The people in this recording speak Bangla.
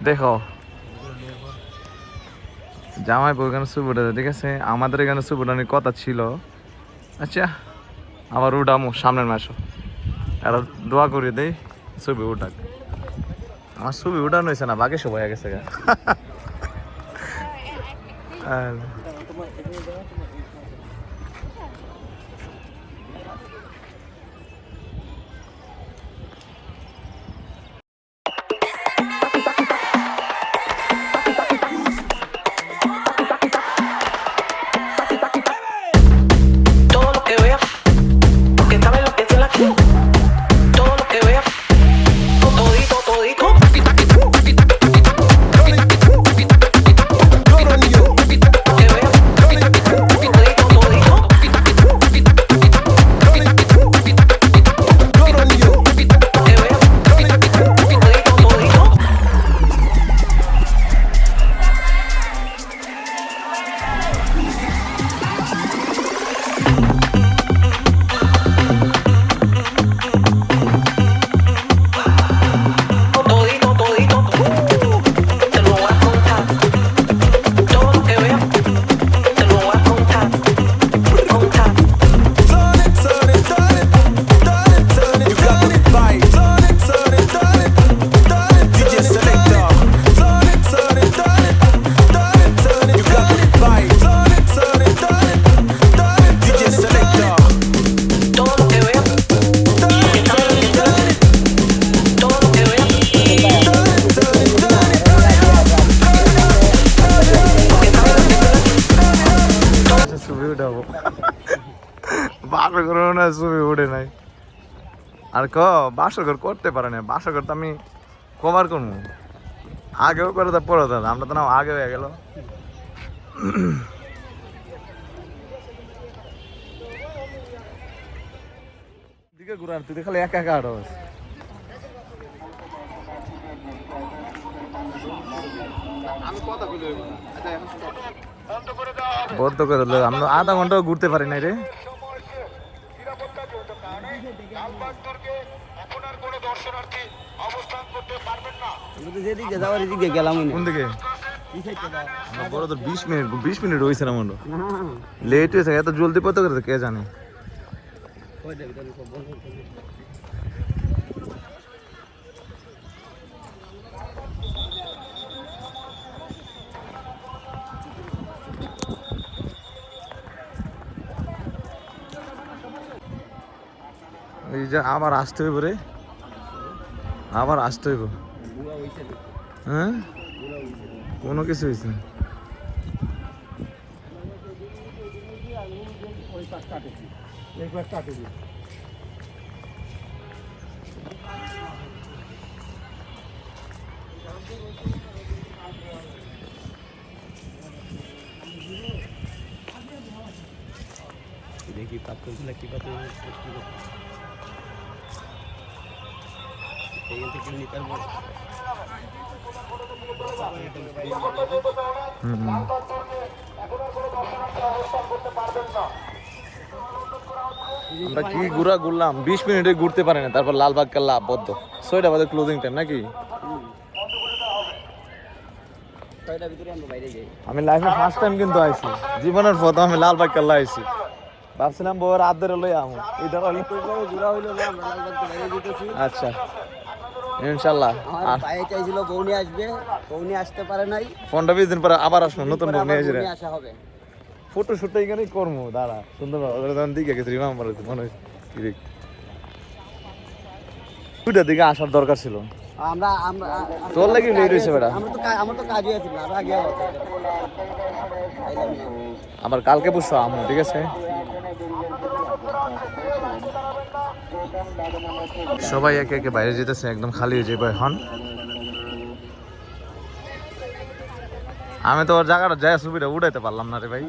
দেখো জামাই বউ এখানে ছবি উঠেছে, ঠিক আছে? আমাদের এখানে ছবি উঠানোর কথা ছিল। আচ্ছা আবার উঠামো সামনের মাসও, আর দোয়া করে দেই ছবি উঠাক। আমার ছবি উঠানো হয়েছে না, বাকি সব হয়ে গেছে। আর Todo lo que vea, porque sabe lo que es la todo lo que vea, todito, todito. Todito, todito, te lo voy a contar. Todo lo que vea, te lo voy a contar. Contar. Turn it, turn it, turn it, turn it, turn it, turn it, vibe. Turn it, turn it, turn it, turn it, DJ Selector. Turn it, turn it, turn it, turn it, turn it, turn it, vibe. Turn it, turn it, turn it, turn it, DJ Selector. Todo lo que vea, porque sabe lo que es la todo lo que vea, Turn it, turn it, turn it. porque sabe lo que es la ছবি উঠাবো, বাসর ঘর না ছবি উঠে নাই। আর বাসর ঘর করতে পারে না, বাসর ঘর তো আমি কভার করবো, আগেও করে তো পরে আমরা তো না আগে হয়ে গেল। দিকে ঘুরান, তুই খালি একা একা আড়স। বদ্ধ করে দিল, আমরা আধা ঘন্টাও ঘুরতে পারি নাই রে। যেদিকে যাওয়ার এদিকে গেলাম কোন দিকে? বড় তো 20 মিনিট হয়েছে না মনে লেট হয়েছে, এত জলদি পথ করে কে জানে। এই যে আবার আসতে হইব রে, আবার আসতে হইব। হ্যাঁ কোনো কিছু হয়েছে না। দেখি পাথর ছিল কি পাথর এইখান থেকে নিতে পারবো। আমরা কি ঘুরলাম 20 মিনিটে ঘুরতে পারি না, তারপর লালবাগ কেল্লা বদ্ধ। 6টা বাজে ক্লোজিং টাইম নাকি? ছয়টার ভিতরে আমরা বাইরে যাই। আমি লাইফে ফার্স্ট টাইম কিন্তু আইছি, জীবনের প্রথম আমি লালবাগ কেল্লা আইছি। ভাবছিলাম বউর হাত ধরে লই আমু, এইটা হলো ঘোরা হইলো না, আমরা লালবাগ বাইরে যেতেছি। আচ্ছা ইনশাল্লাহ। আমার আর ভাই চাইছিল বউনি আসবে, বউনি আসতে পারে নাই। 15-20 দিন পরে আবার আসবো নতুন বউ নিয়ে এসে। বউনি আসা হবে। ফটো শুট এখানেই করবো, দাঁড়া সুন্দর দিকে গেছি রিমাম্বার হয়েছে মনে হয়েছে। দুইটার দিকে আসার দরকার ছিল। আমরা আমরা তোর লাগি লেট হয়েছে বেটা। আমার তো কাজই আছে না, আগে আবার কালকে বসো আমু, ঠিক আছে? সবাই একে একে বাইরে যেতেছে, একদম খালি হয়ে যাবে এখন। আমি তো ওর জায়গাটা যায় ছবিটা উঠাইতে পারলাম না রে ভাই।